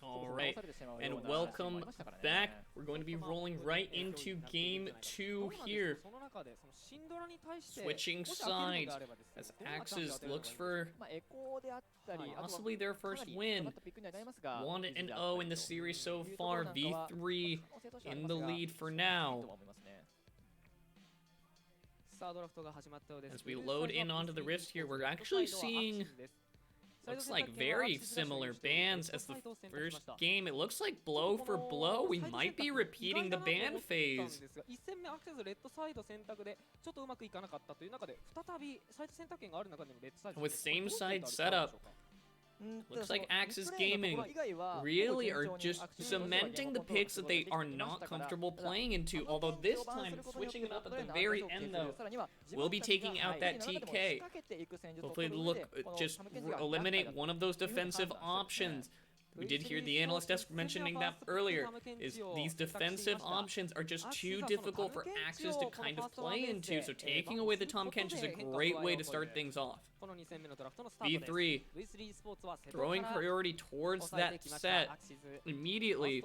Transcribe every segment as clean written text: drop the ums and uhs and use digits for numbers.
Alright, and welcome back. We're going to be rolling right into game 2 here. Switching sides as AXIZ looks for possibly their first win. 1-0 in the series so far. V3 in the lead for now. As we load in onto the Rift here, we're actually seeing looks like very similar bans as the first game. It looks like blow for blow. We might be repeating the ban phase. With same side setup, looks like AXIZ Gaming really are just cementing the picks that they are not comfortable playing into. Although this time, switching it up at the very end though, will be taking out that TK. Hopefully just eliminate one of those defensive options. We did hear the analyst desk mentioning that earlier, is these defensive options are just too difficult for AXIZ to kind of play into, so taking away the Tahm Kench is a great way to start things off. V3 throwing priority towards that set immediately.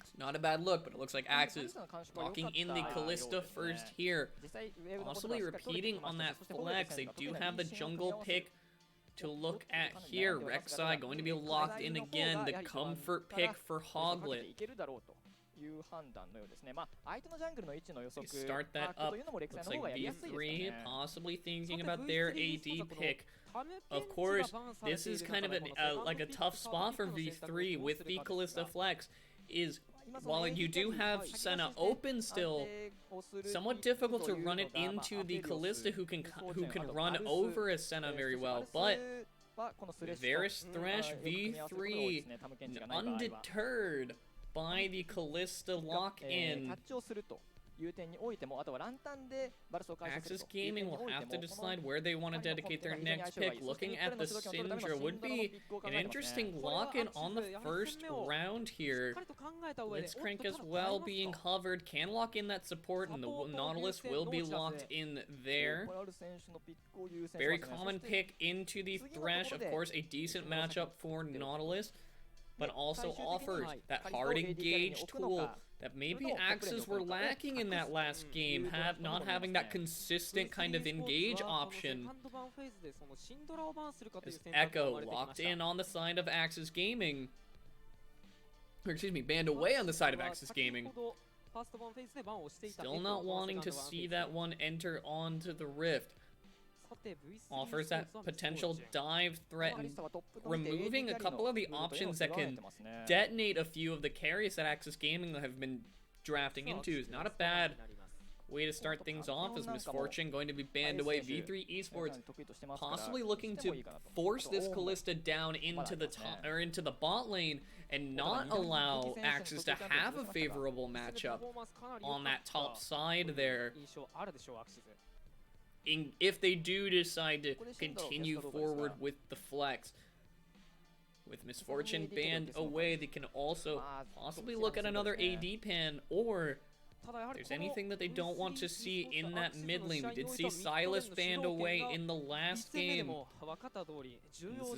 It's not a bad look, but it looks like AXIZ locking in the Kalista first here. Possibly repeating on that flex. They do have the jungle pick to look at here. Rek'Sai going to be locked in again. The comfort pick for Hoglet. Start that up. Looks like V3 possibly thinking about their AD pick. Of course, this is kind of like a tough spot for V3 with the Kalista flex. While you do have Senna open still, somewhat difficult to run it into the Kalista who can run over a Senna very well. But Varus Thresh V3 undeterred by the Kalista lock-in. AXIZ Gaming will have to decide where they want to dedicate their next pick. Looking at the Syndra would be an interesting lock-in on the first round here. Blitzcrank as well being hovered, can lock in that support, and the Nautilus will be locked in there. Very common pick into the Thresh, of course, a decent matchup for Nautilus, but also offers that hard engage tool that maybe AXIZ were lacking in that last game, not having that consistent kind of engage option. As Echo locked in on the side of AXIZ Gaming, or excuse me, banned away on the side of AXIZ Gaming. Still not wanting to see that one enter onto the Rift. Offers that potential dive threat and removing a couple of the options that can detonate a few of the carries that AXIZ Gaming have been drafting into. Is not a bad way to start things off, as Misfortune going to be banned away. V3 Esports possibly looking to force this Kalista down into the top or into the bot lane and not allow AXIZ to have a favorable matchup on that top side there. If they do decide to continue forward with the flex. With Misfortune banned away, they can also possibly look at another AD pan, or if there's anything that they don't want to see in that mid lane. We did see Silas banned away in the last game.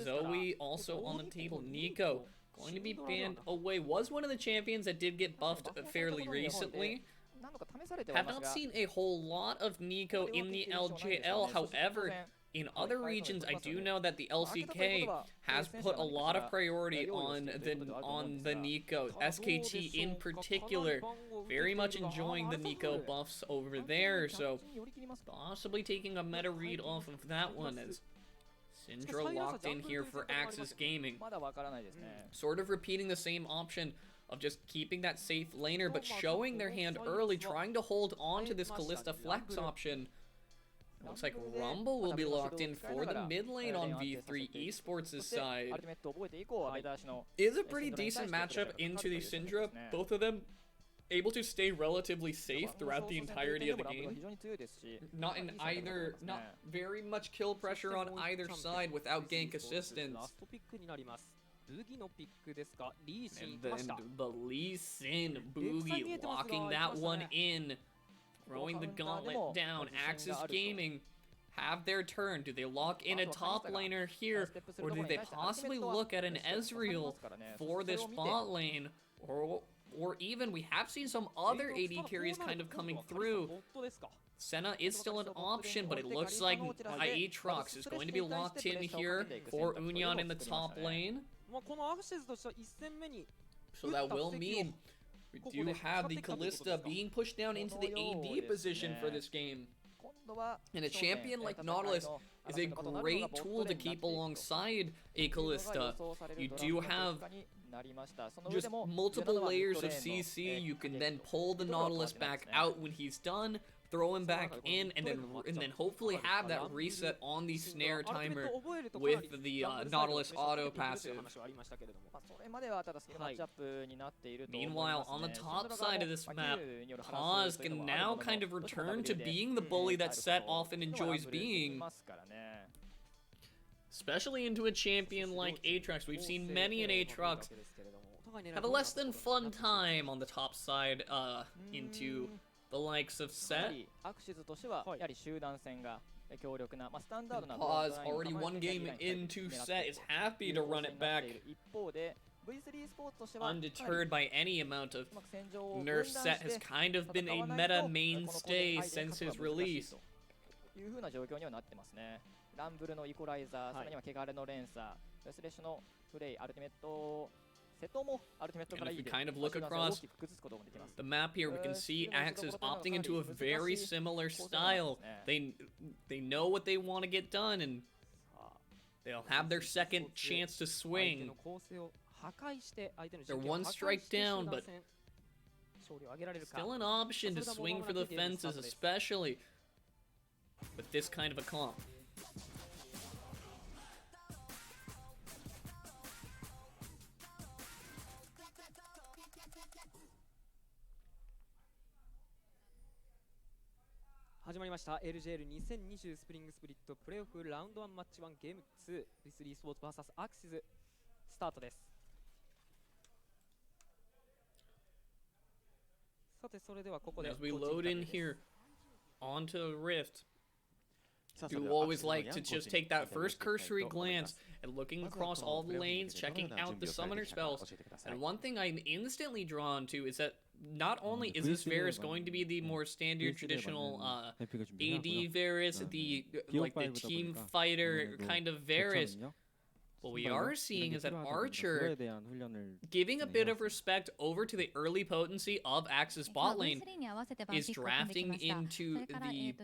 Zoe also on the table. Nico going to be banned away. Was one of the champions that did get buffed fairly recently. Have not seen a whole lot of Nico in the LJL. However, in other regions, I do know that the LCK has put a lot of priority on the Nico. SKT in particular, very much enjoying the Nico buffs over there. So possibly taking a meta read off of that one, as Syndra locked in here for AXIZ Gaming. Sort of repeating the same option of just keeping that safe laner, but showing their hand early, trying to hold on to this Kalista flex option. Looks like Rumble will be locked in for the mid lane on V3 Esports' side. Is a pretty decent matchup into the Syndra. Both of them able to stay relatively safe throughout the entirety of the game. Not very much kill pressure on either side without gank assistance. And the Lee Sin Boogie locking that one in. Throwing the gauntlet down. AXIZ Gaming have their turn. Do they lock in a top laner here, or do they possibly look at an Ezreal for this bot lane? Or even, we have seen some other AD carries kind of coming through. Senna is still an option, but it looks like Aatrox is going to be locked in here for Union in the top lane. So that will mean we do have the Kalista being pushed down into the AD position for this game. And a champion like Nautilus is a great tool to keep alongside a Kalista. You do have just multiple layers of CC. You can then pull the Nautilus back out when he's done, throw him back in, and then hopefully have that reset on the snare timer with the Nautilus auto passive. Meanwhile, on the top side of this map, Paz can now kind of return to being the bully that Set often enjoys being. Especially into a champion like Aatrox. We've seen many an Aatrox have a less than fun time on the top side into the likes of Set. Paz, already one game into Set, is happy to run it back. Undeterred by any amount of nerf, Set has kind of been a meta mainstay since his release. And if we kind of look across the map here, we can see AXIZ opting into a very similar style. They know what they want to get done, and they'll have their second chance to swing. They're one strike down, but still an option to swing for the fences, especially with this kind of a comp. LJL 2020スプリングスプリットプレーオフラウンド1マッチ1ゲーム2 V3 スポーツ vs アクシズスタートです。さてそれではここで As we load in here onto Rift, do always like to just take that first cursory glance and looking across all the lanes, checking out the summoner spells. And one thing I'm instantly drawn to is that not only is this Varus going to be the more standard traditional AD Varus, the team fighter kind of Varus, what we are seeing is that Archer giving a bit of respect over to the early potency of AXIZ bot lane is drafting into the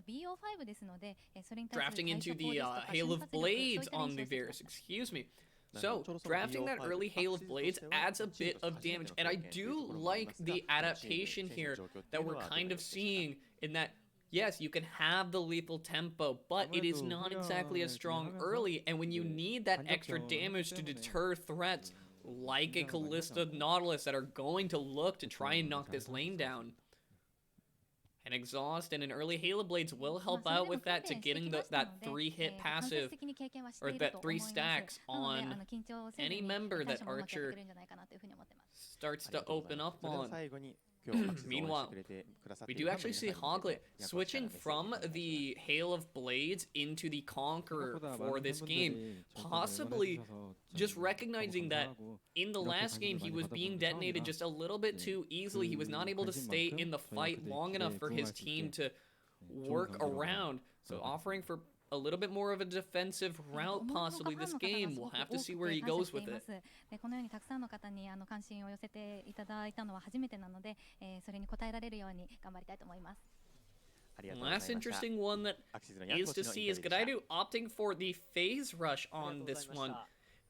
Hail of Blades on the Varus, excuse me. So, drafting that early Hail of Blades adds a bit of damage, and I do like the adaptation here that we're kind of seeing in that, yes, you can have the lethal tempo, but it is not exactly as strong early, and when you need that extra damage to deter threats like a Kalista Nautilus that are going to look to try and knock this lane down, an exhaust and an early Hail of Blades will help out with that to getting that 3-hit passive, or that 3 stacks on any member that Archer starts to open up on. Meanwhile, we do actually see Hoglet switching from the Hail of Blades into the Conqueror for this game, possibly just recognizing that in the last game he was being detonated just a little bit too easily. He was not able to stay in the fight long enough for his team to work around, so offering for a little bit more of a defensive route possibly this game. We'll have to see where he goes with it. Last interesting one that is to see is Godaidu opting for the phase rush on this one.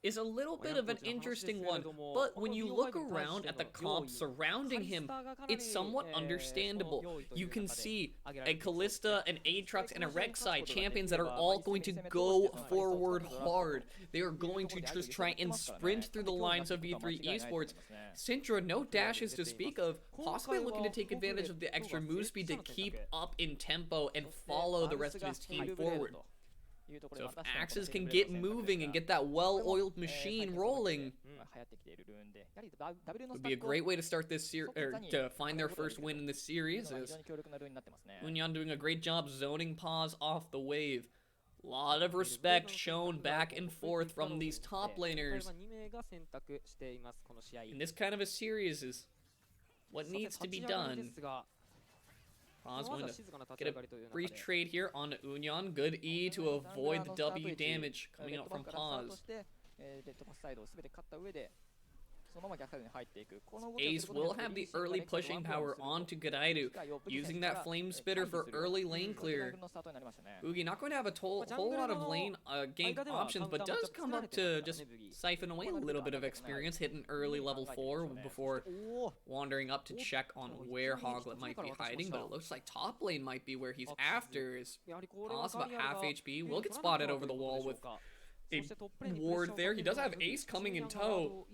Is a little bit of an interesting one, but when you look around at the comp surrounding him, it's somewhat understandable. You can see a Kalista, an Aatrox, and a Rek'Sai, champions that are all going to go forward hard. They are going to just try and sprint through the lines of V3 Esports. Syndra, no dashes to speak of, possibly looking to take advantage of the extra move speed to keep up in tempo and follow the rest of his team forward. So if AXIZ can get moving and get that well-oiled machine rolling, it would be a great way to start this series, or to find their first win in this series. Union doing a great job zoning Paz off the wave. A lot of respect shown back and forth from these top laners. In this kind of a series is what needs to be done. Paz going to get a brief trade here on Unyon. Good E to avoid the W damage coming out from Paz. ACE will have the early pushing power onto Gadaidu, using that Flame Spitter for early lane clear. Boogie not going to have a whole lot of lane gank options, but does come up to just siphon away a little bit of experience, hitting early level 4 before wandering up to check on where Hoglet might be hiding, but it looks like top lane might be where he's after. Is Paz about half HP, will get spotted over the wall with a ward there. He does have Ace coming in tow.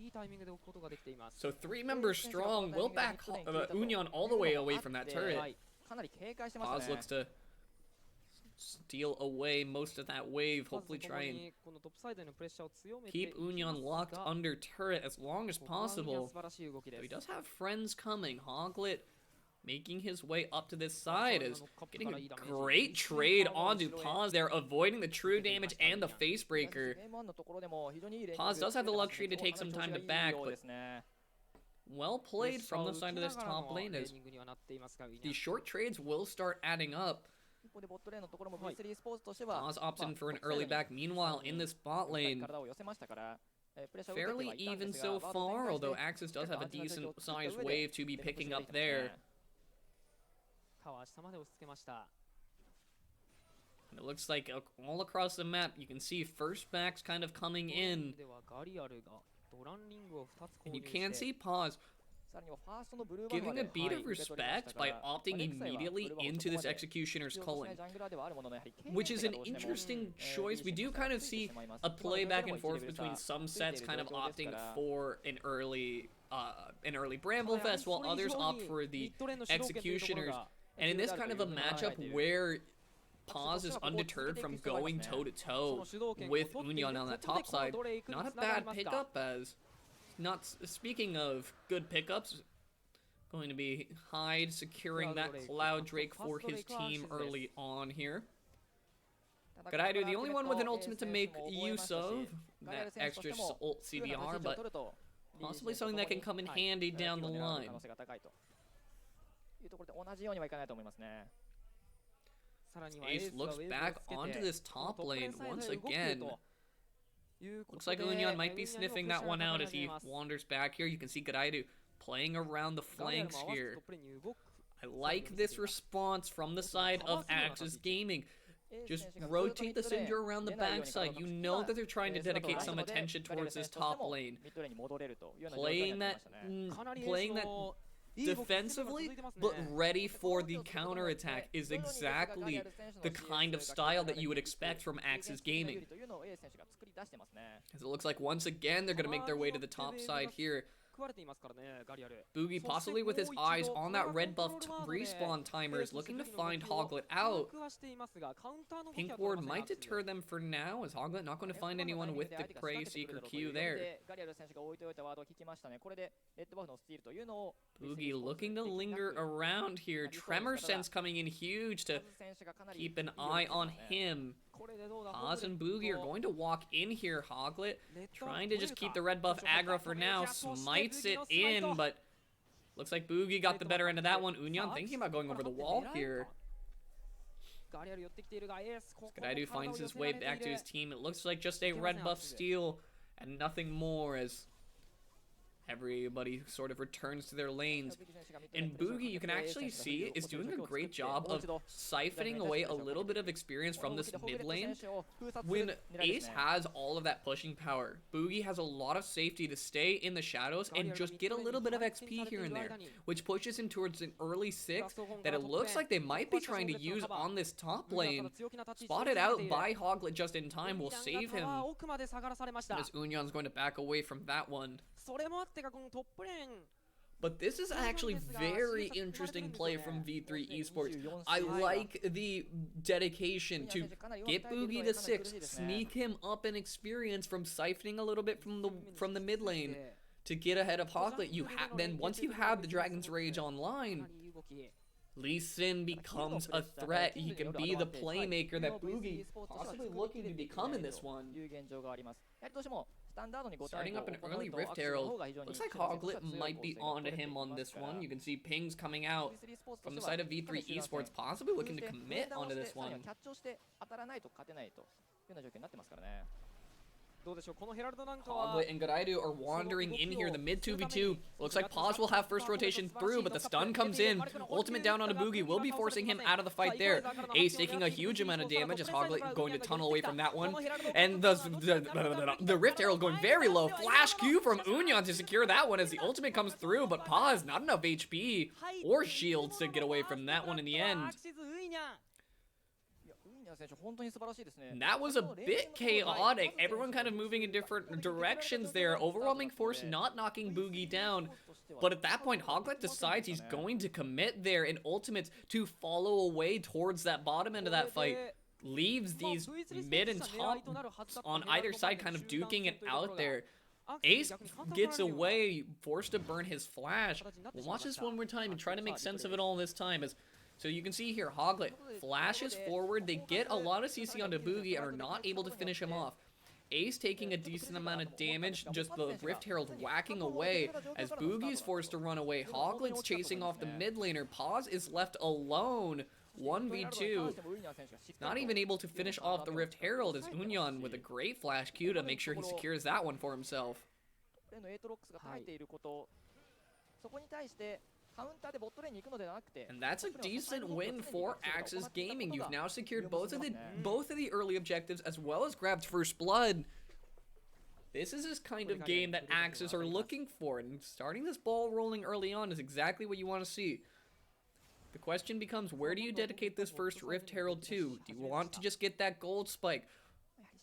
So 3 members strong will back Unyon all the way away from that turret. Paz looks to steal away most of that wave. Hopefully try and keep Unyon locked under turret as long as possible. So he does have friends coming. Hoglet making his way up to this side, is getting a great trade onto Paz there, avoiding the true damage and the face breaker. Paz does have the luxury to take some time to back, but well played from the side of this top lane, as these short trades will start adding up. Paz opts in for an early back. Meanwhile, in this bot lane, fairly even so far, although AXIZ does have a decent sized wave to be picking up there. And it looks like all across the map, you can see first backs kind of coming in. And you can see Paz giving a beat of respect by opting immediately into this Executioner's Culling, which is an interesting choice. We do kind of see a play back and forth between some sets kind of opting for an early Bramble Fest, while others opt for the Executioners. And in this kind of a matchup where Paz is undeterred from going toe-to-toe with Unyon on that top side, not a bad pickup, as not speaking of good pickups, going to be Hyde securing that Cloud Drake for his team early on here. Gadaidu, the only one with an ultimate to make use of, that extra ult CDR, but possibly something that can come in handy down the line. Ace looks back onto this top lane once again. Looks like Unyon might be sniffing that one out as he wanders back here. You can see Gadaidu playing around the flanks here. I like this response from the side of AXIZ Gaming. Just rotate the Syndra around the backside. You know that they're trying to dedicate some attention towards this top lane. Playing that defensively, but ready for the counterattack is exactly the kind of style that you would expect from AXIZ Gaming. As it looks like once again they're going to make their way to the top side here. Boogie, possibly with his eyes on that red buff respawn timer, is looking to find Hoglet out. Pink Ward might deter them for now, as Hoglet not going to find anyone with the Prey Seeker Q there. Boogie looking to linger around here. Tremor Sense coming in huge to keep an eye on him. Paz and Boogie are going to walk in here. Hoglet trying to just keep the red buff aggro for now. Smites it in, but looks like Boogie got the better end of that one. Unyon thinking about going over the wall here. Gadaidu finds his way back to his team. It looks like just a red buff steal and nothing more, as everybody sort of returns to their lanes. And Boogie, you can actually see, is doing a great job of siphoning away a little bit of experience from this mid lane. When Ace has all of that pushing power, Boogie has a lot of safety to stay in the shadows and just get a little bit of XP here and there, which pushes him towards an early 6 that it looks like they might be trying to use on this top lane. Spotted out by Hoglet just in time will save him, as Unyon's going to back away from that one. But this is actually very interesting play from V3 Esports. I like the dedication to get Boogie to 6, sneak him up in experience from siphoning a little bit from the mid lane to get ahead of Hoglet. Then once you have the Dragon's Rage online, Lee Sin becomes a threat. He can be the playmaker that Boogie possibly looking to become in this one. Starting up an early Rift Herald. Looks like Hoglet might be onto him on this one. You can see pings coming out from the side of V3 Esports, possibly looking to commit onto this one. Hoglet and Garaidu are wandering in here, the mid 2v2. Looks like Paz will have first rotation through, but the stun comes in. Ultimate down onto Boogie will be forcing him out of the fight there. Ace taking a huge amount of damage as Hoglet going to tunnel away from that one. And the Rift Herald going very low. Flash Q from Unyan to secure that one as the ultimate comes through, but Paz not enough HP or shields to get away from that one in the end. And that was a bit chaotic. Everyone kind of moving in different directions there. Overwhelming force not knocking Boogie down. But at that point, Hoglet decides he's going to commit there in ultimates to follow away towards that bottom end of that fight. Leaves these mid and top on either side kind of duking it out there. Ace gets away, forced to burn his flash. We'll watch this one more time and try to make sense of it all this time. So you can see here, Hoglet flashes forward. They get a lot of CC onto Boogie and are not able to finish him off. Ace taking a decent amount of damage, just the Rift Herald whacking away as Boogie's forced to run away. Hoglet's chasing off the mid laner. Paz is left alone. 1v2. Not even able to finish off the Rift Herald as Unyan with a great flash Q to make sure he secures that one for himself. And that's a decent win for AXIZ Gaming. You've now secured both of the early objectives as well as grabbed first blood. This is this kind of game that AXIZ are looking for, and starting this ball rolling early on is exactly what you want to see. The question becomes, where do you dedicate this first Rift Herald to? Do you want to just get that gold spike?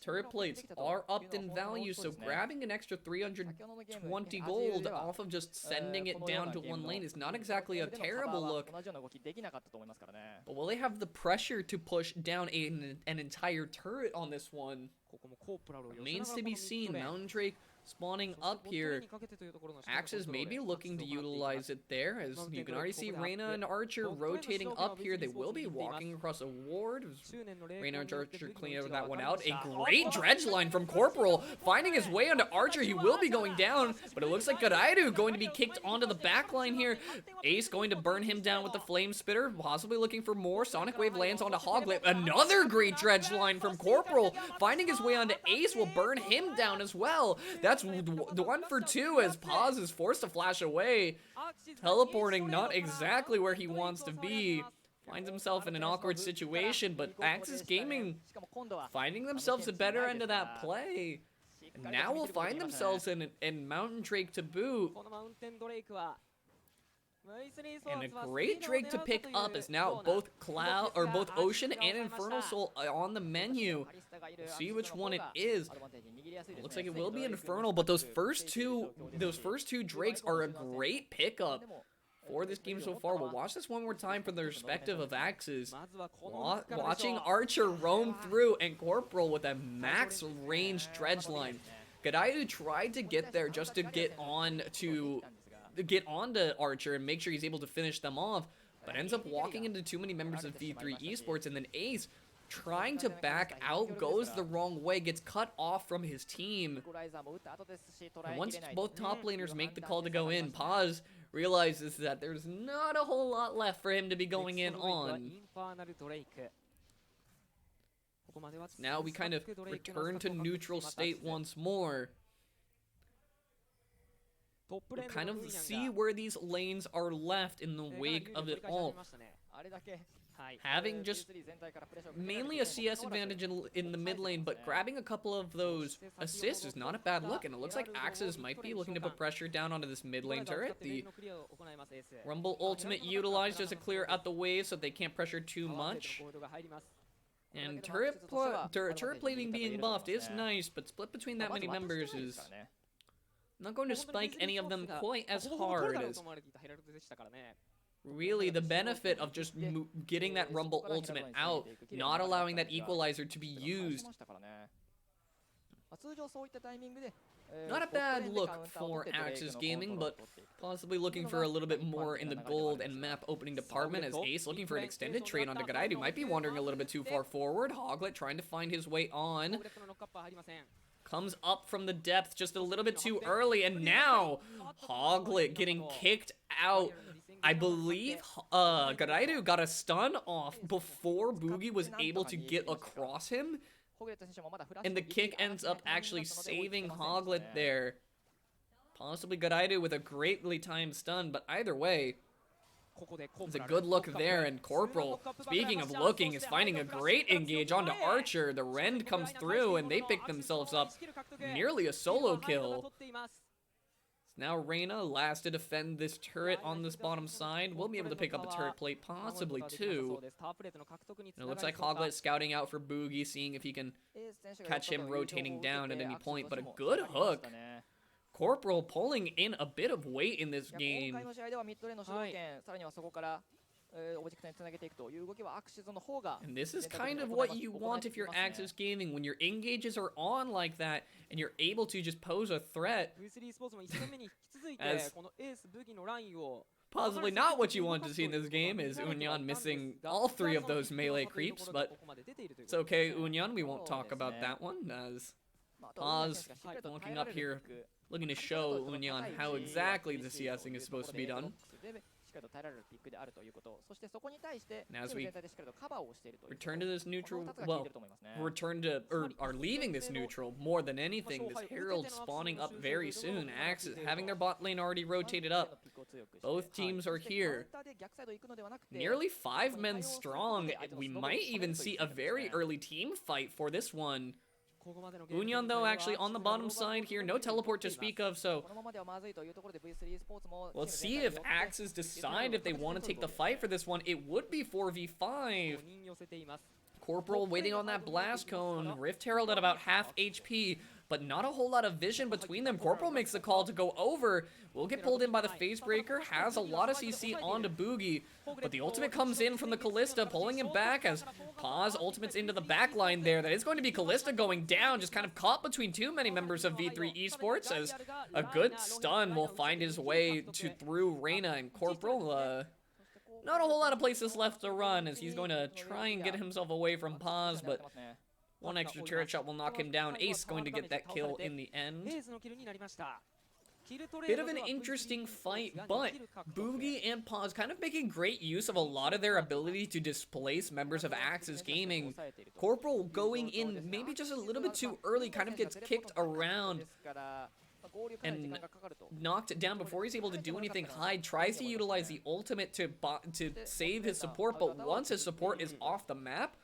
Turret plates are upped in value, so grabbing an extra 320 gold off of just sending it down to one lane is not exactly a terrible look. But will they have the pressure to push down an entire turret on this one? Remains to be seen. Mountain Drake spawning up here. AXIZ may be looking to utilize it there, as you can already see Reyna and Archer rotating up here. They will be walking across a ward. Reyna and Archer cleaning that one out. A great dredge line from Corporal, finding his way onto Archer. He will be going down, but it looks like Garaidu going to be kicked onto the back line here. Ace going to burn him down with the Flame Spitter, possibly looking for more. Sonic Wave lands onto Hoglet. Another great dredge line from Corporal, finding his way onto Ace, will burn him down as well. That's the 1 for 2 as Paz is forced to flash away. Teleporting not exactly where he wants to be. Finds himself in an awkward situation, but AXIZ Gaming finding themselves a better end of that play. And now will find themselves in Mountain Drake to boot. And a great Drake to pick up is now both Ocean and Infernal Soul on the menu. We'll see which one it is. It looks like it will be Infernal, but those first two Drakes are a great pickup for this game so far. We'll watch this one more time from the perspective of AXIZ. Watching Archer roam through and Corporal with a max range dredge line. Garaidu tried to get there just to get onto Archer and make sure he's able to finish them off, but ends up walking into too many members of V3 Esports, and then Ace, trying to back out, goes the wrong way, gets cut off from his team. And once both top laners make the call to go in, Paz realizes that there's not a whole lot left for him to be going in on. Now we kind of return to neutral state once more. We'll kind of see where these lanes are left in the wake of it all. Having just mainly a CS advantage in the mid lane, but grabbing a couple of those assists is not a bad look, and it looks like AXIZ might be looking to put pressure down onto this mid lane turret. The Rumble ultimate utilized just to clear out the wave so they can't pressure too much. And turret plating being buffed is nice, but split between that many members is not going to spike any of them quite as hard as really the benefit of just getting that Rumble ultimate out, not allowing that equalizer to be used. Not a bad look for AXIZ Gaming, but possibly looking for a little bit more in the gold and map opening department, as Ace looking for an extended trade onto Gadaidu. Might be wandering a little bit too far forward. Hoglet trying to find his way on. Comes up from the depth just a little bit too early, and now Hoglet getting kicked out. I believe Gadaidu got a stun off before Boogie was able to get across him. And the kick ends up actually saving Hoglet there. Possibly Gadaidu with a greatly timed stun, but either way, it's a good look there. And Corporal, speaking of looking, is finding a great engage onto Archer. The Rend comes through, and they pick themselves up nearly a solo kill. Now Reyna, last to defend this turret on this bottom side, will be able to pick up a turret plate, possibly two. And it looks like Hoglet scouting out for Boogie, seeing if he can catch him rotating down at any point, but a good hook. Corporal pulling in a bit of weight in this game. And this is kind of what you want if you're AXIZ Gaming, when your engages are on like that and you're able to just pose a threat. As possibly not what you want to see in this game is Unyan missing all three of those melee creeps, but it's okay, Unyan, we won't talk about that one, as Paz walking up here, looking to show Unyan how exactly the CSing is supposed to be done. And as we return to this neutral, well, are leaving this neutral more than anything, this Herald spawning up very soon. AXIZ having their bot lane already rotated up. Both teams are here. Nearly 5 men strong. We might even see a very early team fight for this one. Unyan, though, actually on the bottom side here, no teleport to speak of, so let's see if AXIZ decide if they want to take the fight for this one. It would be 4v5. Corporal waiting on that blast cone. Rift Herald at about half HP, but not a whole lot of vision between them. Corporal makes the call to go over. Will get pulled in by the Phase Breaker. Has a lot of CC onto Boogie, but the ultimate comes in from the Callista, pulling him back as Paz ultimates into the back line there. That is going to be Callista going down, just kind of caught between too many members of V3 Esports, as a good stun will find his way through Reyna and Corporal. Not a whole lot of places left to run, as he's going to try and get himself away from Paz, but one extra turret shot will knock him down. Ace going to get that kill in the end. Bit of an interesting fight, but Boogie and Paz kind of making great use of a lot of their ability to displace members of AXIZ Gaming. Corporal going in maybe just a little bit too early, kind of gets kicked around and knocked down before he's able to do anything. Hyde tries to utilize the ultimate to save his support, but once his support is off the map,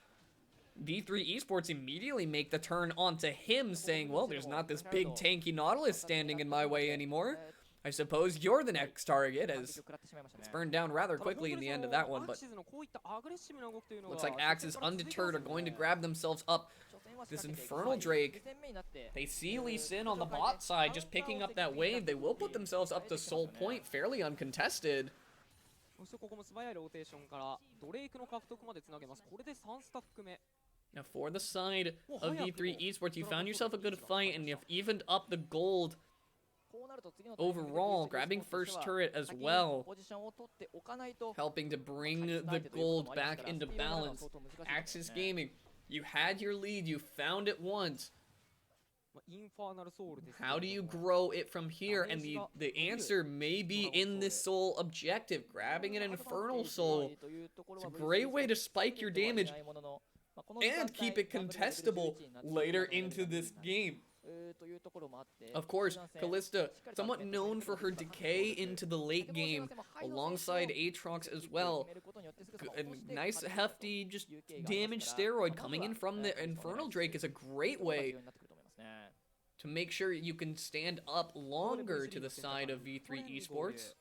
V3 Esports immediately make the turn onto him, saying, well, there's not this big tanky Nautilus standing in my way anymore. I suppose you're the next target, as it's burned down rather quickly in the end of that one, but looks like AXIZ undeterred are going to grab themselves up this Infernal Drake. They see Lee Sin on the bot side just picking up that wave. They will put themselves up to Soul Point fairly uncontested. Now for the side of V3 Esports, you found yourself a good fight and you've evened up the gold overall, grabbing first turret as well, helping to bring the gold back into balance. AXIZ Gaming, you had your lead, you found it once. How do you grow it from here? And the answer may be in this soul objective, grabbing an Infernal Soul. It's a great way to spike your damage and keep it contestable later into this game. Of course, Callista, somewhat known for her decay into the late game, alongside Aatrox as well. A nice, hefty, just damage steroid coming in from the Infernal Drake is a great way to make sure you can stand up longer to the side of V3 Esports.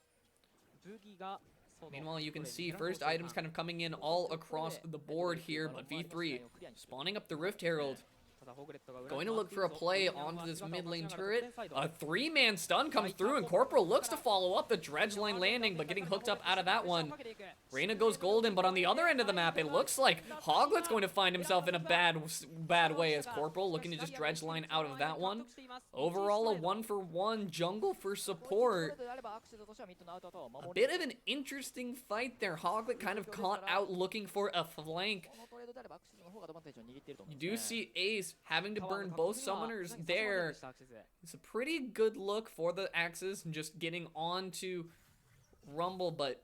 Meanwhile, you can see first items kind of coming in all across the board here, but V3 spawning up the Rift Herald. Going to look for a play onto this mid lane turret. A 3-man stun comes through, and Corporal looks to follow up the dredge line landing, but getting hooked up out of that one. Reyna goes golden, but on the other end of the map, it looks like Hoglet's going to find himself in a bad way as Corporal looking to just dredge line out of that one. Overall, a 1-for-1 jungle for support. A bit of an interesting fight there. Hoglet kind of caught out looking for a flank. You do see ACE having to burn both summoners there. It's a pretty good look for the AXIZ and just getting on to Rumble, but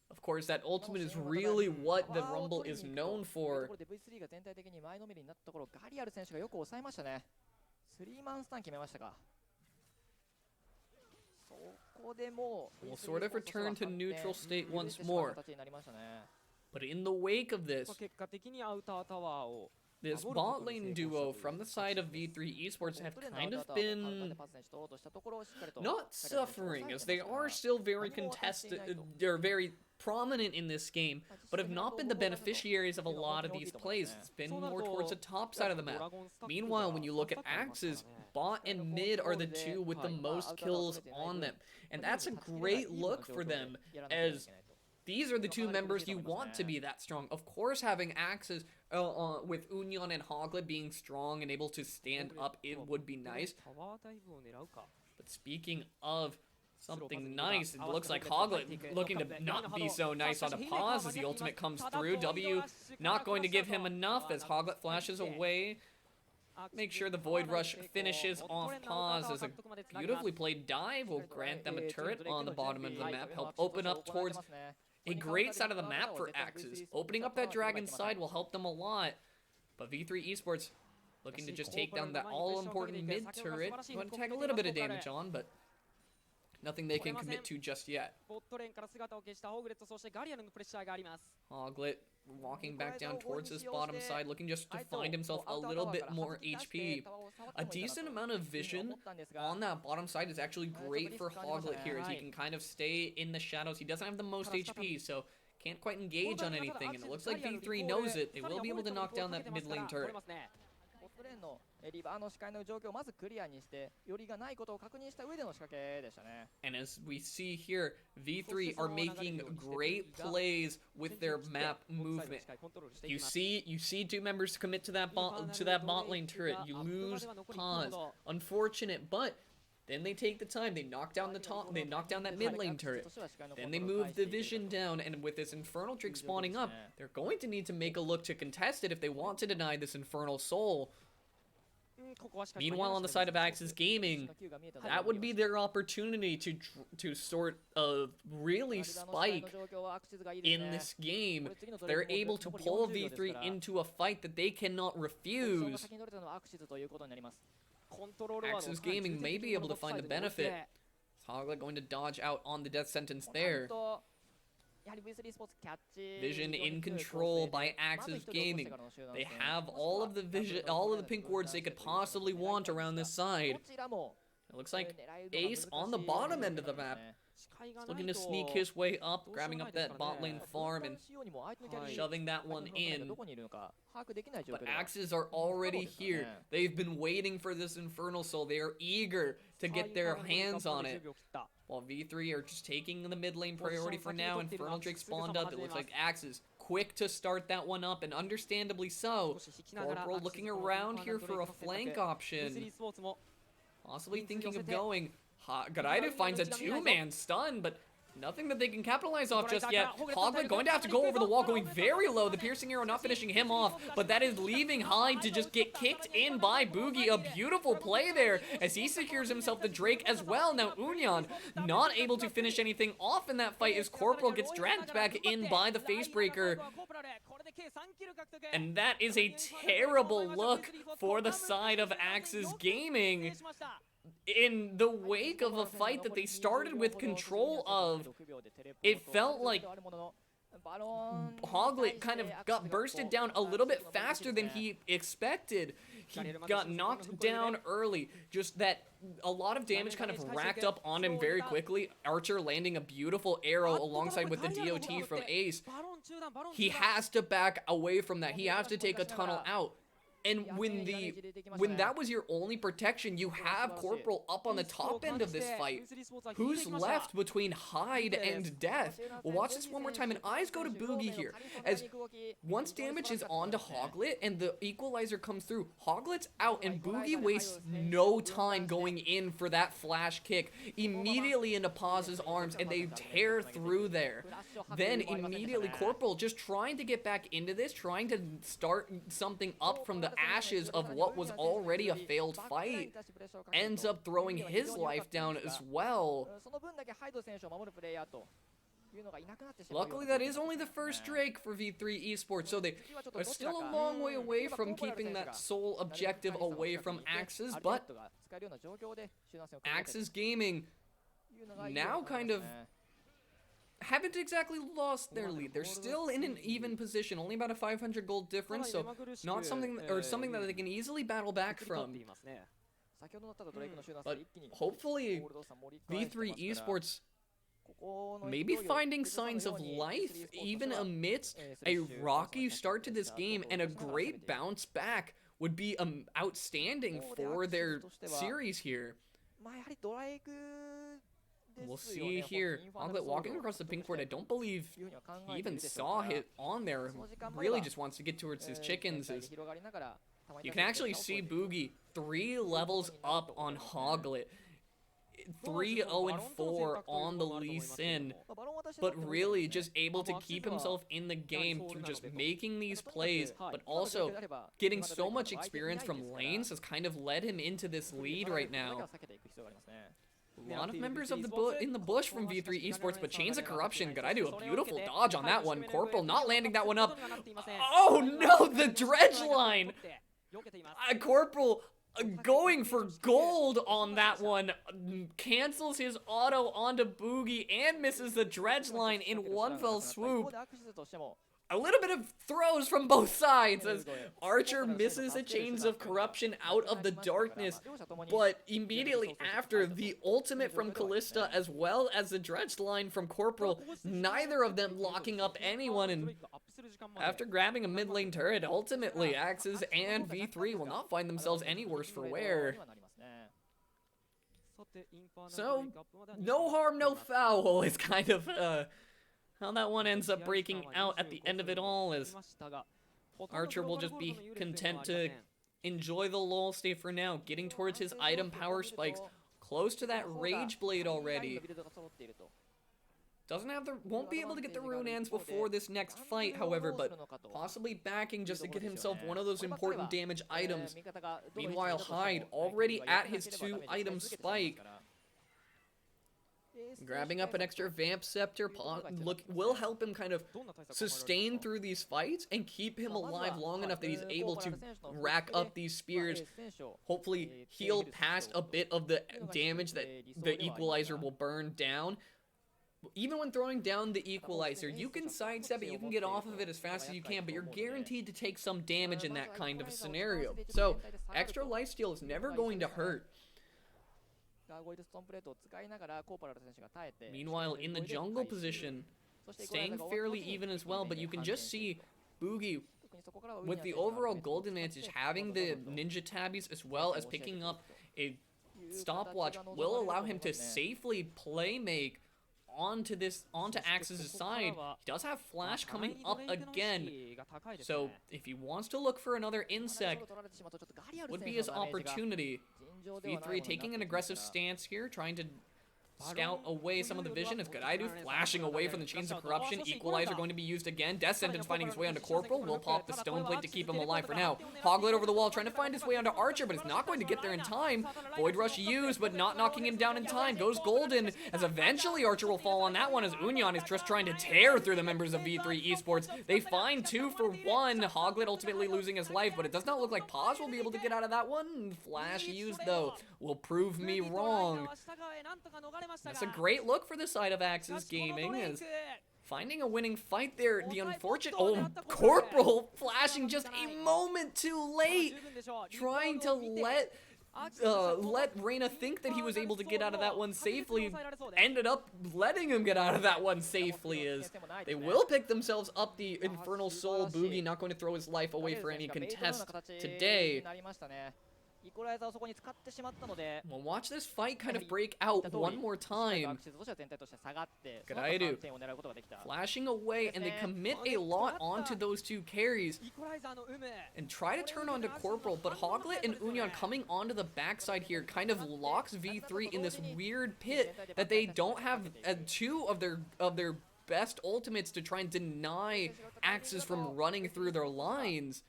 of course that ultimate is really what the Rumble is known for. We'll sort of return to neutral state once more. But in the wake of this bot lane duo from the side of V3 Esports have kind of been not suffering, as they are still very contested, they're very prominent in this game, but have not been the beneficiaries of a lot of these plays. It's been more towards the top side of the map. Meanwhile, when you look at AXIZ, bot and mid are the two with the most kills on them. And that's a great look for them, as these are the two members you want to be that strong. Of course, having AXIZ with Union and Hoglet being strong and able to stand up, it would be nice. But speaking of something nice, it looks like Hoglet looking to not be so nice on a pause as the ultimate comes through. W not going to give him enough as Hoglet flashes away. Make sure the Void Rush finishes off pause as a beautifully played dive will grant them a turret on the bottom of the map, help open up towards a great side of the map for AXIZ. Opening up that dragon side will help them a lot. But V3 Esports looking to just take down that all-important mid turret. Want to tag a little bit of damage on, but nothing they can commit to just yet. Hoglet walking back down towards his bottom side, looking just to find himself a little bit more HP. A decent amount of vision on that bottom side is actually great for Hoglet here, as he can kind of stay in the shadows. He doesn't have the most HP, so can't quite engage on anything, and it looks like V3 knows it. They will be able to knock down that mid lane turret. And as we see here, V3 are making great plays with their map movement. You see two members commit to that bot lane turret. You lose pause. Unfortunate, but then they take the time. They knock down that mid lane turret. Then they move the vision down, and with this Infernal Drake spawning up, they're going to need to make a look to contest it if they want to deny this Infernal Soul. Meanwhile, on the side of AXIZ Gaming, that would be their opportunity to sort of really spike in this game. If they're able to pull V3 into a fight that they cannot refuse, AXIZ Gaming may be able to find the benefit. Hoglet going to dodge out on the death sentence there. Vision in control by AXIZ Gaming. They have all of the pink wards they could possibly want around this side. It looks like ACE on the bottom end of the map. He's looking to sneak his way up, grabbing up that bot lane farm and shoving that one in. But AXIZ are already here. They've been waiting for this Infernal Soul. They are eager to get their hands on it. While V3 are just taking the mid lane priority for now, Infernal Drake spawned up. It looks like AXIZ quick to start that one up, and understandably so. Corporal looking around here for a flank option. Possibly thinking of going. Garaidu finds a two-man stun, but nothing that they can capitalize off just yet. Hoglet going to have to go over the wall, going very low. The piercing arrow not finishing him off, but that is leaving Hyde to just get kicked in by Boogie. A beautiful play there as he secures himself the Drake as well. Now Union not able to finish anything off in that fight as Corporal gets dragged back in by the Facebreaker. And that is a terrible look for the side of AXIZ Gaming. In the wake of a fight that they started with control of, it felt like Hoglet kind of got bursted down a little bit faster than he expected. He got knocked down early. Just that a lot of damage kind of racked up on him very quickly. Archer landing a beautiful arrow alongside with the DOT from ACE. He has to back away from that. He has to take a tunnel out. And when that was your only protection, you have Corporal up on the top end of this fight. Who's left between Hyde and Death? We'll watch this one more time, and eyes go to Boogie here. As once damage is onto Hoglet and the equalizer comes through, Hoglet's out, and Boogie wastes no time going in for that flash kick. Immediately into Paz's arms, and they tear through there. Then immediately Corporal just trying to get back into this, trying to start something up from the ashes of what was already a failed fight, ends up throwing his life down as well. Luckily, that is only the first Drake for V3 Esports, so they are still a long way away from keeping that sole objective away from AXIZ, but AXIZ Gaming now kind of haven't exactly lost their lead. They're still in an even position, only about a 500 gold difference, so not something that they can easily battle back from. But hopefully, V3 Esports maybe finding signs of life, even amidst a rocky start to this game, and a great bounce back would be outstanding for their series here. We'll see here. Hoglet walking across the pink board. I don't believe he even saw it on there. Really just wants to get towards his chickens. You can actually see Boogie 3 levels up on Hoglet. 3-0-4 on the Lee Sin, but really just able to keep himself in the game through just making these plays, but also getting so much experience from lanes has kind of led him into this lead right now. A lot of members of in the bush from V3 Esports, but Chains of Corruption, I do a beautiful dodge on that one. Corporal not landing that one up. Oh no, the dredge line! Corporal going for gold on that one, cancels his auto onto Boogie and misses the dredge line in one fell swoop. A little bit of throws from both sides as Archer misses a Chains of Corruption out of the darkness, but immediately after, the ultimate from Callista as well as the dredge line from Corporal, neither of them locking up anyone, and after grabbing a mid lane turret, ultimately AXIZ and V3 will not find themselves any worse for wear. So, no harm, no foul is kind of how that one ends up breaking out at the end of it all, as Archer will just be content to enjoy the lull stay for now, getting towards his item power spikes, close to that Rage Blade already. Won't be able to get the Rune Hands before this next fight, however, but possibly backing just to get himself one of those important damage items. Meanwhile, Hyde already at his 2-item spike. Grabbing up an extra Vamp Scepter will help him kind of sustain through these fights and keep him alive long enough that he's able to rack up these spears, hopefully heal past a bit of the damage that the Equalizer will burn down. Even when throwing down the Equalizer, you can sidestep it, you can get off of it as fast as you can, but you're guaranteed to take some damage in that kind of a scenario. So, extra lifesteal is never going to hurt. Meanwhile, in the jungle position, staying fairly even as well, but you can just see Boogie, with the overall gold advantage, having the ninja tabbies as well as picking up a stopwatch, will allow him to safely play make onto AXIZ's side. He does have Flash coming up again, so if he wants to look for another insect, would be his opportunity. V3 taking an aggressive stance here, trying to scout away some of the vision. As Godaidu flashing away from the Chains of Corruption. Equalizer going to be used again. Death Sentence finding his way onto Corporal. Will pop the Stone Plate to keep him alive for now. Hoglet over the wall trying to find his way onto Archer, but he's not going to get there in time. Void Rush used, but not knocking him down in time. Goes Golden, as eventually Archer will fall on that one, as Unyan is just trying to tear through the members of V3 Esports. They find 2 for 1. Hoglet ultimately losing his life, but it does not look like Paz will be able to get out of that one. Flash used, though, will prove me wrong. That's a great look for the side of AXIZ Gaming, as finding a winning fight there. The unfortunate Corporal flashing just a moment too late, trying to let let Reina think that he was able to get out of that one safely, ended up letting him get out of that one safely, as they will pick themselves up the Infernal Soul. Boogie not going to throw his life away for any contest today. Well, watch this fight kind of break out one more time. Garairu flashing away, and they commit a lot onto those two carries and try to turn onto Corporal, but Hoglet and Unyan coming onto the backside here kind of locks V3 in this weird pit that they don't have two of their best ultimates to try and deny AXIZ from running through their lines.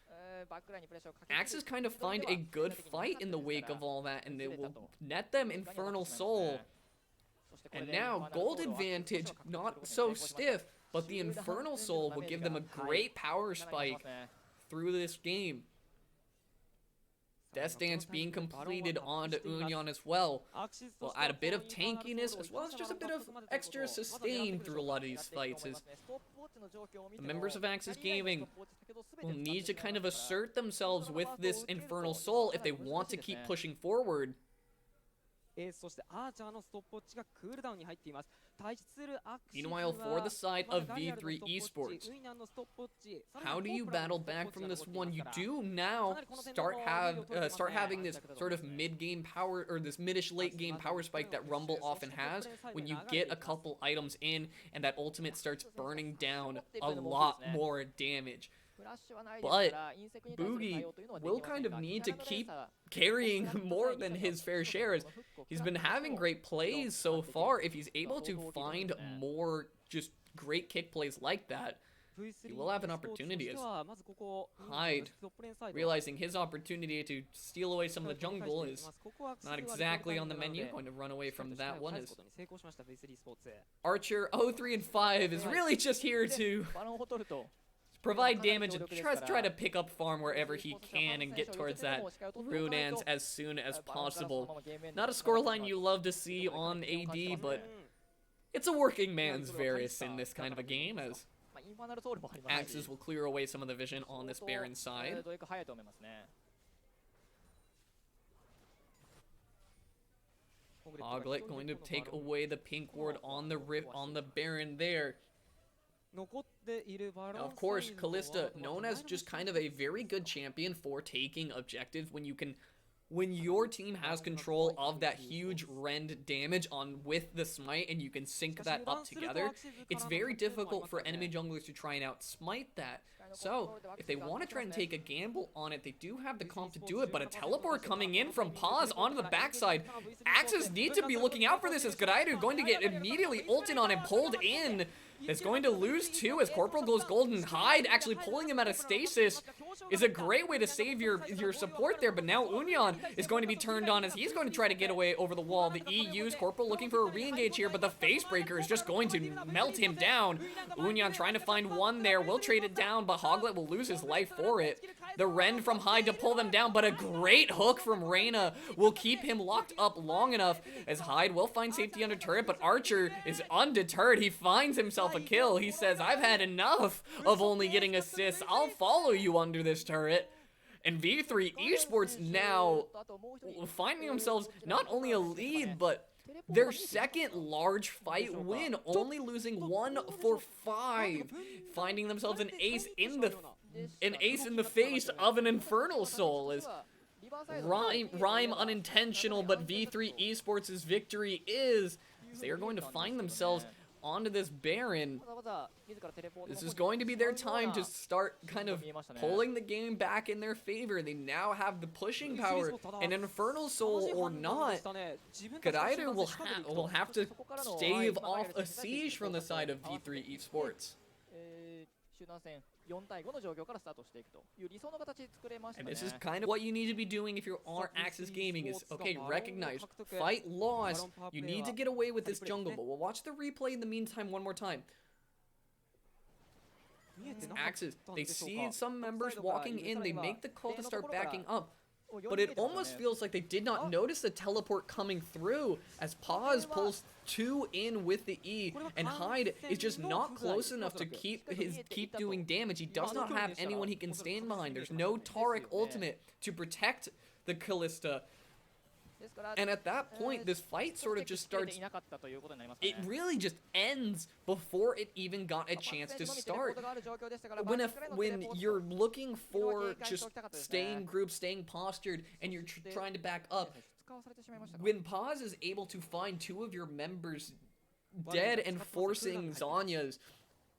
AXIZ kind of find a good fight in the wake of all that, and they will net them Infernal Soul. And now, gold advantage, not so stiff, but the Infernal Soul will give them a great power spike through this game. Death Dance being completed onto Unyan as well. Will add a bit of tankiness as well as just a bit of extra sustain through a lot of these fights. As the members of AXIZ Gaming will need to kind of assert themselves with this Infernal Soul if they want to keep pushing forward. Meanwhile, for the side of V3 Esports, how do you battle back from this one? You do now start having this sort of mid-game power, or this mid-ish late-game power spike that Rumble often has when you get a couple items in and that ultimate starts burning down a lot more damage. But Boogie will kind of need to keep carrying more than his fair share. He's been having great plays so far. If he's able to find more just great kick plays like that, he will have an opportunity, as Hyde, realizing his opportunity to steal away some of the jungle, is not exactly on the menu. Going to run away from that one, as Archer 0-3 and 5 is really just here to provide damage and try to pick up farm wherever he can and get towards that Runans as soon as possible. Not a scoreline you love to see on AD, but it's a working man's Varus in this kind of a game, as AXIZ will clear away some of the vision on this Baron side. Hoglet going to take away the pink ward on the Baron there. Now, of course, Kalista, known as just kind of a very good champion for taking objectives when your team has control of that huge rend damage with the smite and you can sync that up together, it's very difficult for enemy junglers to try and outsmite that. So, if they want to try and take a gamble on it, they do have the comp to do it, but a teleport coming in from Paz onto the backside. AXIZ need to be looking out for this, as Garairu going to get immediately ulted on and pulled in. Is going to lose too, as Corporal goes golden. Hyde actually pulling him out of stasis is a great way to save your support there, but now Unyan is going to be turned on as he's going to try to get away over the wall. The EU's Corporal looking for a re-engage here, but the face breaker is just going to melt him down. Unyan trying to find one there, will trade it down, but Hoglet will lose his life for it. The Rend from Hyde to pull them down, but a great hook from Reina will keep him locked up long enough, as Hyde will find safety under turret, but Archer is undeterred. He finds himself a kill. He says, I've had enough of only getting assists. I'll follow you under this turret. And V3 Esports now finding themselves not only a lead, but their second large fight win, only losing 1 for 5, finding themselves an ace in the face of an Infernal Soul. Is rhyme unintentional, but V3 Esports' victory is, they are going to find themselves onto this Baron. This is going to be their time to start kind of pulling the game back in their favor. They now have the pushing power, and Infernal Soul or not, Garairu will have to stave off a siege from the side of V3 Esports. And this is kind of what you need to be doing if you are AXIZ Gaming, is, okay, recognize, fight loss, you need to get away with this jungle, but we'll watch the replay in the meantime one more time. AXIZ, they see some members walking in, they make the call to start backing up, but it almost feels like they did not notice the teleport coming through, as Paz pulls 2 in with the E, and Hyde is just not close enough to keep doing damage. He does not have anyone he can stand behind. There's no Taric ultimate to protect the Kalista. And at that point, this fight sort of just starts. It really just ends before it even got a chance to start. When you're looking for just staying group, staying postured, and you're trying to back up, when Paz is able to find two of your members dead and forcing Zanya's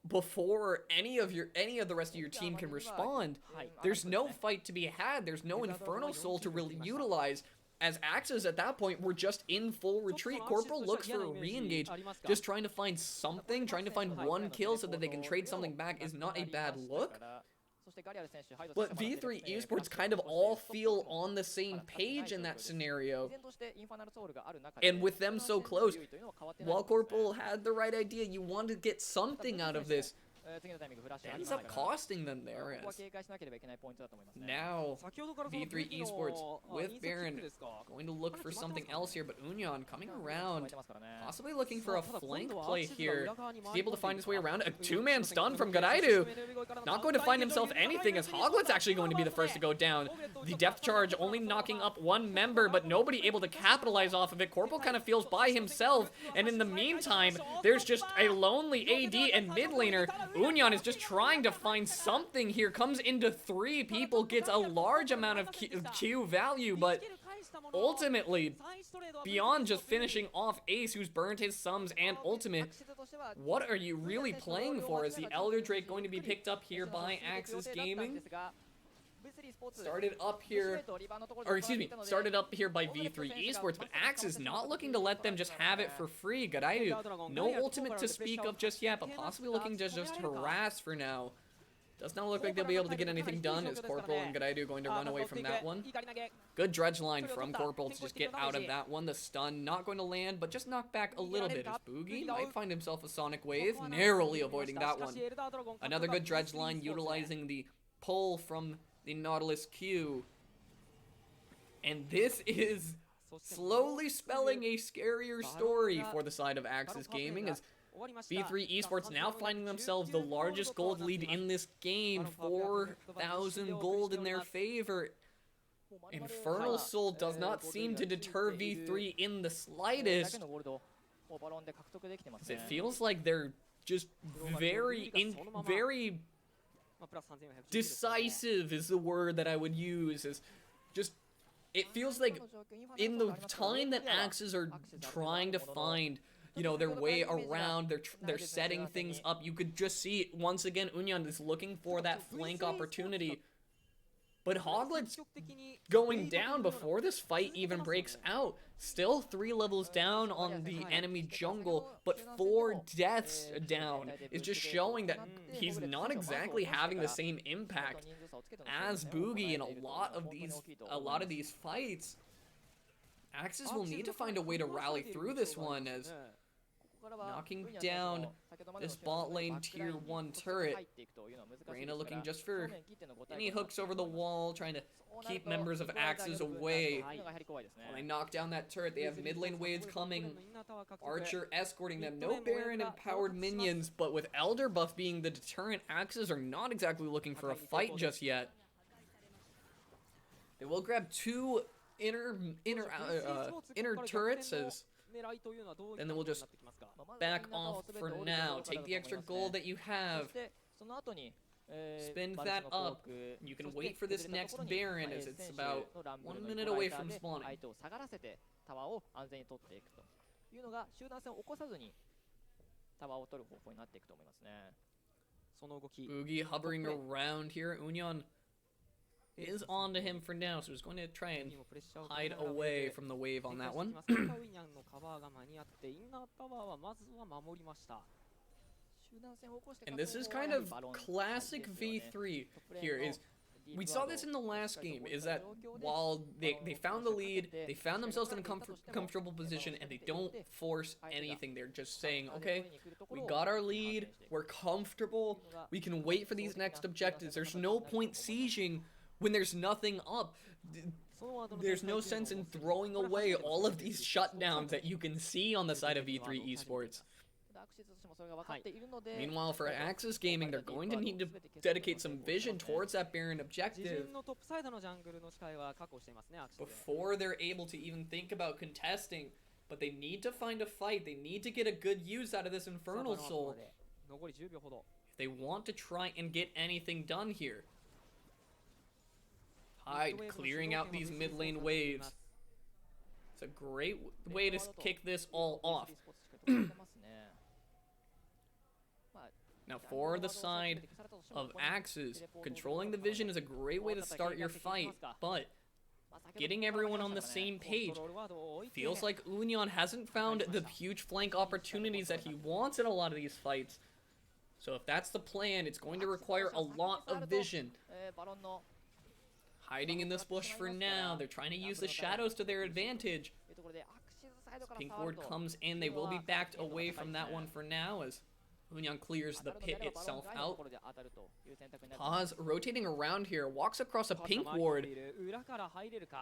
before any of the rest of your team can respond, there's no fight to be had. There's no Infernal Soul to really utilize. As AXIZ at that point were just in full retreat. Corporal looks for a re-engage, just trying to find something, trying to find one kill so that they can trade something back is not a bad look. But V3 Esports kind of all feel on the same page in that scenario. And with them so close, while Corporal had the right idea, you want to get something out of this. It ends up costing them there. Now, V3 Esports with Baron going to look for something else here, but Unyan coming around, possibly looking for a flank play here. He's able to find his way around. A two-man stun from Garaidu. Not going to find himself anything, as Hoglet's actually going to be the first to go down. The depth charge only knocking up one member, but nobody able to capitalize off of it. Corporal kind of feels by himself, and in the meantime, there's just a lonely AD and mid laner. Unyan is just trying to find something here, comes into 3 people, gets a large amount of Q value, but ultimately, beyond just finishing off Ace, who's burned his sums and ultimate, what are you really playing for? Is the Elder Drake going to be picked up here by AXIZ Gaming? Started up here by V3 Esports, but AXIZ not looking to let them just have it for free. Garaidu, no ultimate to speak of just yet, but possibly looking to just harass for now. Does not look like they'll be able to get anything done. Is Corporal and Garaidu going to run away from that one? Good dredge line from Corporal to just get out of that one. The stun not going to land, but just knock back a little bit. As Boogie might find himself a Sonic Wave, narrowly avoiding that one. Another good dredge line utilizing the pull from the Nautilus Q. And this is slowly spelling a scarier story for the side of AXIZ Gaming, as V3 Esports now finding themselves the largest gold lead in this game, 4,000 gold in their favor. Infernal Soul does not seem to deter V3 in the slightest. It feels like they're just very decisive is the word that I would use. Is just, it feels like in the time that AXIZ are trying to find, you know, their way around, they're setting things up. You could just see once again Unyan is looking for that flank opportunity. But Hoglet's going down before this fight even breaks out. Still 3 levels down on the enemy jungle, but 4 deaths down is just showing that he's not exactly having the same impact as Boogie in a lot of these fights. AXIZ will need to find a way to rally through this one, as knocking down this bot lane tier 1 turret. Reyna looking just for any hooks over the wall, trying to keep members of AXIZ away. When they knock down that turret, they have mid lane waves coming. Archer escorting them. No Baron empowered minions, but with Elder buff being the deterrent, AXIZ are not exactly looking for a fight just yet. They will grab 2 inner turrets, and then we'll just back off for now. Take the extra gold that you have. Spend that up. You can wait for this next Baron, as it's about 1 minute away from spawning. Boogie hovering around here. Unyan is on to him for now, so he's going to try and hide away from the wave on that one. And this is kind of classic V3 here. Is we saw this in the last game, is that while they found the lead, they found themselves in a comfortable position, and they don't force anything. They're just saying, okay, we got our lead, we're comfortable, we can wait for these next objectives. There's no point sieging when there's nothing up. There's no sense in throwing away all of these shutdowns that you can see on the side of V3 Esports. Meanwhile, for AXIZ Gaming, they're going to need to dedicate some vision towards that Baron objective before they're able to even think about contesting. But they need to find a fight. They need to get a good use out of this Infernal Soul if they want to try and get anything done here. Hyde clearing out these mid lane waves. It's a great way to kick this all off. Now for the side of AXIZ, controlling the vision is a great way to start your fight, but getting everyone on the same page feels like Union hasn't found the huge flank opportunities that he wants in a lot of these fights. So if that's the plan, it's going to require a lot of vision. Hiding in this bush for now. They're trying to use the shadows to their advantage. Pink ward comes in. They will be backed away from that one for now as Union clears the pit itself out. Paz rotating around here, walks across a pink ward.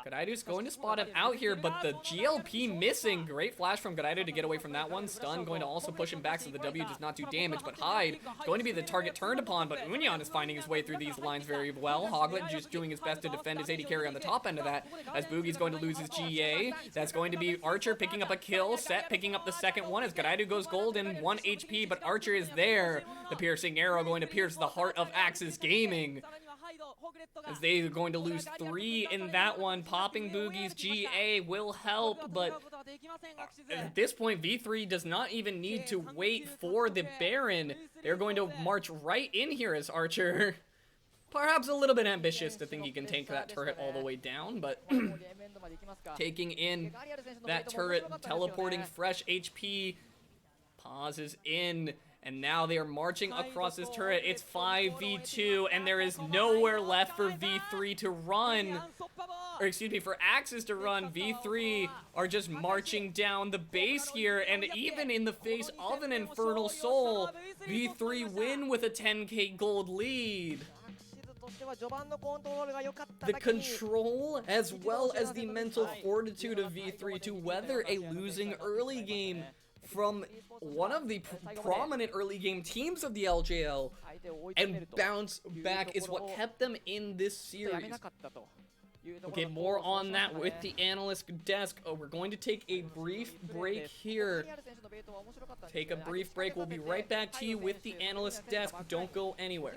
Gadaidu's going to spot him out here, but the GLP missing. Great flash from Gadaidu to get away from that one. Stun going to also push him back so the W does not do damage, but Hyde is going to be the target turned upon, but Union is finding his way through these lines very well. Hoglet just doing his best to defend his AD carry on the top end of that, as Boogie's going to lose his GA. That's going to be Archer picking up a kill, Set picking up the second one as Gadaidu goes golden, 1 HP, but Archer is there. The piercing arrow going to pierce the heart of AXIZ Gaming, as they are going to lose 3 in that one. Popping Boogie's GA will help, but at this point V3 does not even need to wait for the Baron. They're going to march right in here as Archer, perhaps a little bit ambitious to think he can tank that turret all the way down, but taking in that turret, teleporting fresh HP, pauses in. And now they are marching across this turret. It's 5v2, and there is nowhere left for V3 to run. Or excuse me, for AXIZ to run. V3 are just marching down the base here, and even in the face of an Infernal Soul, V3 win with a 10k gold lead. The control, as well as the mental fortitude of V3 to weather a losing early game from one of the prominent early game teams of the LJL and bounce back is what kept them in this series. Okay, more on that with the analyst desk. Oh, we're going to take a brief break here. Take a brief break. We'll be right back to you with the analyst desk. Don't go anywhere.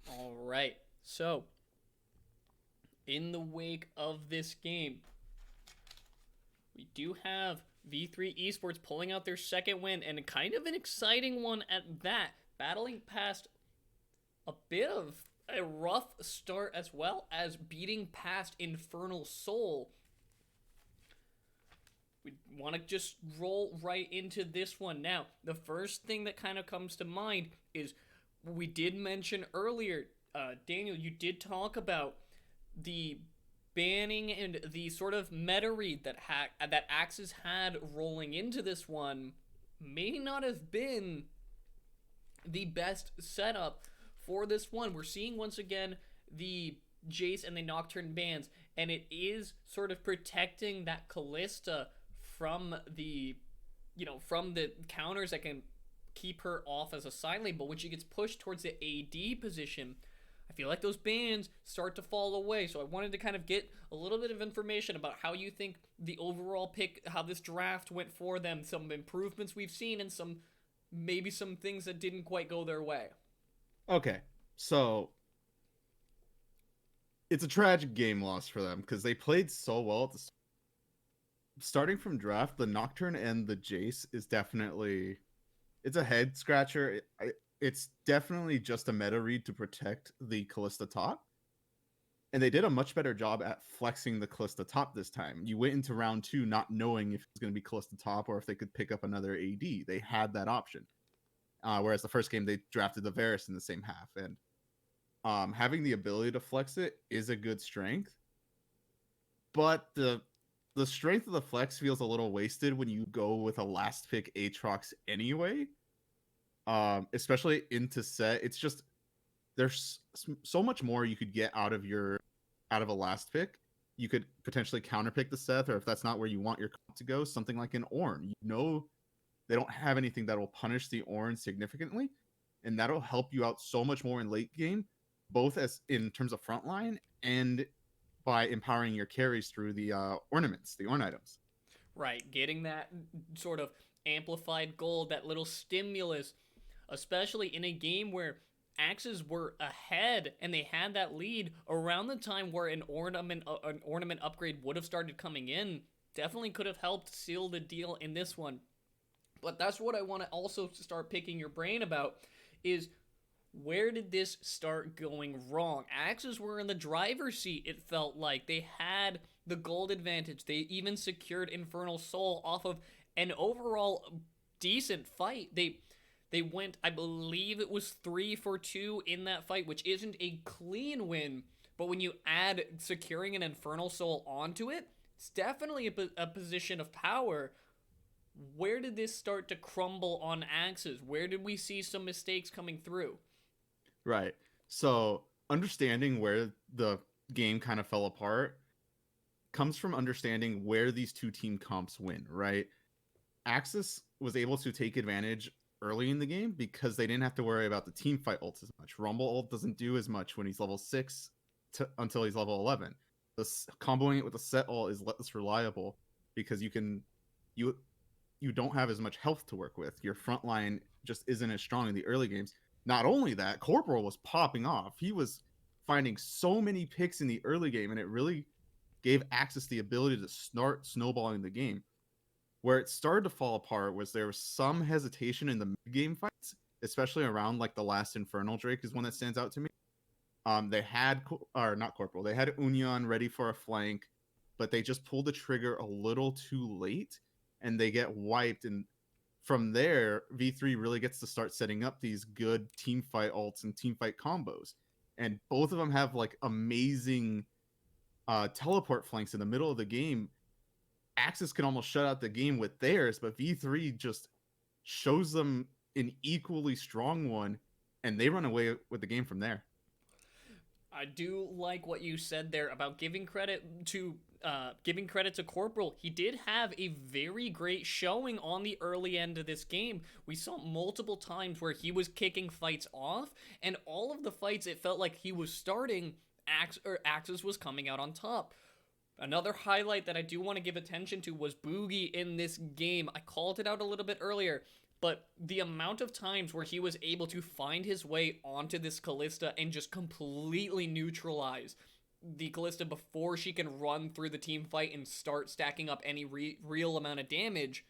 All right. So, in the wake of this game, we do have V3 Esports pulling out their second win, and kind of an exciting one at that, battling past a bit of a rough start as well as beating past Infernal Soul. We want to just roll right into this one. Now, the first thing that kind of comes to mind is we did mention earlier, Daniel, you did talk about the banning and the sort of meta read that AXIZ had rolling into this one may not have been the best setup for this one. We're seeing once again the Jace and the Nocturne bans, and it is sort of protecting that Callista from the counters that can keep her off as a side lane. But when she gets pushed towards the AD position, I feel like those bans start to fall away. So I wanted to kind of get a little bit of information about how you think the overall pick, how this draft went for them, some improvements we've seen, and maybe some things that didn't quite go their way. Okay, so it's a tragic game loss for them because they played so well at the starting from draft. The Nocturne and the Jace is definitely, it's a head scratcher. It's definitely just a meta read to protect the Callista top, and they did a much better job at flexing the Callista top this time. You went into round 2 not knowing if it's going to be Callista top or if they could pick up another AD. They had that option. Whereas the first game they drafted the Varus in the same half, and having the ability to flex it is a good strength. But the strength of the flex feels a little wasted when you go with a last pick Aatrox anyway. Especially into set. It's just there's so much more you could get out of a last pick. You could potentially counterpick the Seth, or if that's not where you want your comp to go, something like an Ornn. They don't have anything that will punish the Ornn significantly, and that'll help you out so much more in late game, both as in terms of frontline and by empowering your carries through the ornaments, the Ornn items. Right, getting that sort of amplified gold, that little stimulus, especially in a game where AXIZ were ahead and they had that lead around the time where an ornament upgrade would have started coming in. Definitely could have helped seal the deal in this one. But that's what I want to also start picking your brain about, is where did this start going wrong? AXIZ were in the driver's seat, it felt like. They had the gold advantage. They even secured Infernal Soul off of an overall decent fight. They went, I believe it was 3-for-2 in that fight, which isn't a clean win. But when you add securing an Infernal Soul onto it, it's definitely a position of power. Where did this start to crumble on AXIZ? Where did we see some mistakes coming through? Right. So understanding where the game kind of fell apart comes from understanding where these two team comps win, right? AXIZ was able to take advantage early in the game because they didn't have to worry about the team fight ults as much. Rumble ult doesn't do as much when he's level 6 until he's level 11. Comboing it with a set ult is less reliable because you don't have as much health to work with. Your front line just isn't as strong in the early games. Not only that, Corporal was popping off. He was finding so many picks in the early game, and it really gave AXIZ the ability to start snowballing the game. Where it started to fall apart was there was some hesitation in the mid-game fights, especially around like the last Infernal Drake is one that stands out to me. They had, or not Corporal, they had Union ready for a flank, but they just pulled the trigger a little too late, and they get wiped. And from there, V3 really gets to start setting up these good team fight ults and team fight combos. And both of them have like amazing teleport flanks in the middle of the game. AXIZ can almost shut out the game with theirs, but V3 just shows them an equally strong one, and they run away with the game from there. I do like what you said there about giving credit to Corporal. He did have a very great showing on the early end of this game. We saw multiple times where he was kicking fights off, and all of the fights it felt like he was starting, AXIZ was coming out on top. Another highlight that I do want to give attention to was Boogie in this game. I called it out a little bit earlier, but but the amount of times where he was able to find his way onto this Kalista and just completely neutralize the Kalista before she can run through the team fight and start stacking up any real amount of damage,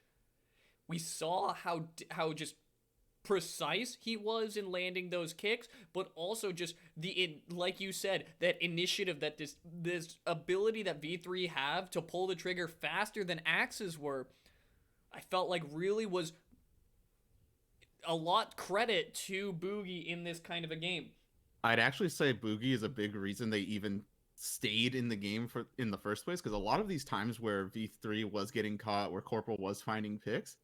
we saw how just precise he was in landing those kicks, but also just like you said, that initiative, that this ability that V3 have to pull the trigger faster than AXIZ were, I felt like really was a lot credit to Boogie in this kind of a game. I'd actually say Boogie is a big reason they even stayed in the game in the first place, because a lot of these times where V3 was getting caught, where Corporal was finding picks,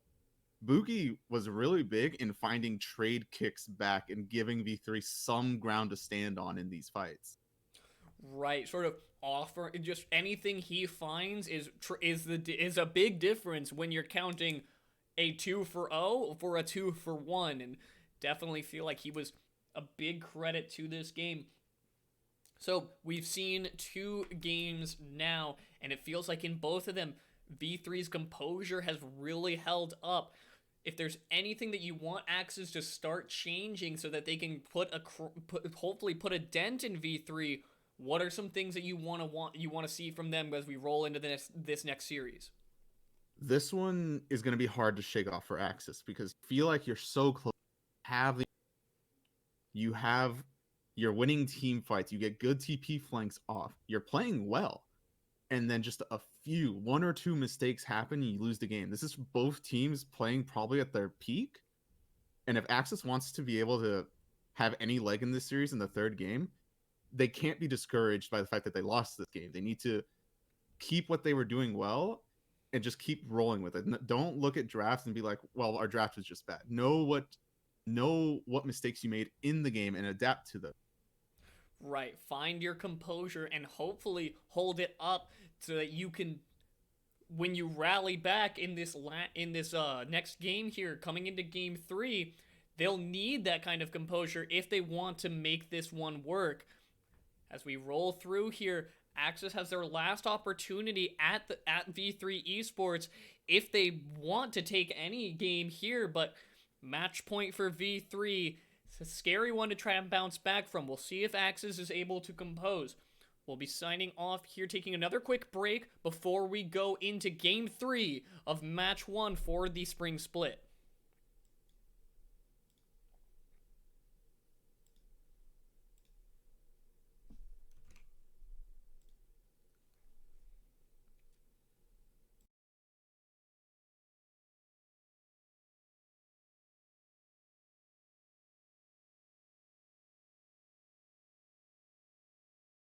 Boogie was really big in finding trade kicks back and giving V3 some ground to stand on in these fights. Right, sort of offer just anything he finds is a big difference when you're counting a 2 for 0 for a 2 for 1, and definitely feel like he was a big credit to this game. So we've seen 2 games now, and it feels like in both of them, V3's composure has really held up. If there's anything that you want AXIZ to start changing so that they can hopefully put a dent in V3, what are some things that you want to see from them as we roll into this next series? This one is going to be hard to shake off for AXIZ, because I feel like you're so close. You have your winning team fights. You get good TP flanks off. You're playing well. And then just one or two mistakes happen, and you lose the game. This is both teams playing probably at their peak. And if AXIZ wants to be able to have any leg in this series in the third game, they can't be discouraged by the fact that they lost this game. They need to keep what they were doing well and just keep rolling with it. Don't look at drafts and be like, well, our draft was just bad. Know what mistakes you made in the game and adapt to them. Right. Find your composure and hopefully hold it up so that you can, when you rally back in this next game here, coming into game 3, they'll need that kind of composure if they want to make this one work. As we roll through here, AXIZ has their last opportunity at V3 Esports if they want to take any game here, but match point for V3. It's a scary one to try and bounce back from. We'll see if AXIZ is able to compose. We'll be signing off here, taking another quick break before we go into Game 3 of Match 1 for the Spring Split.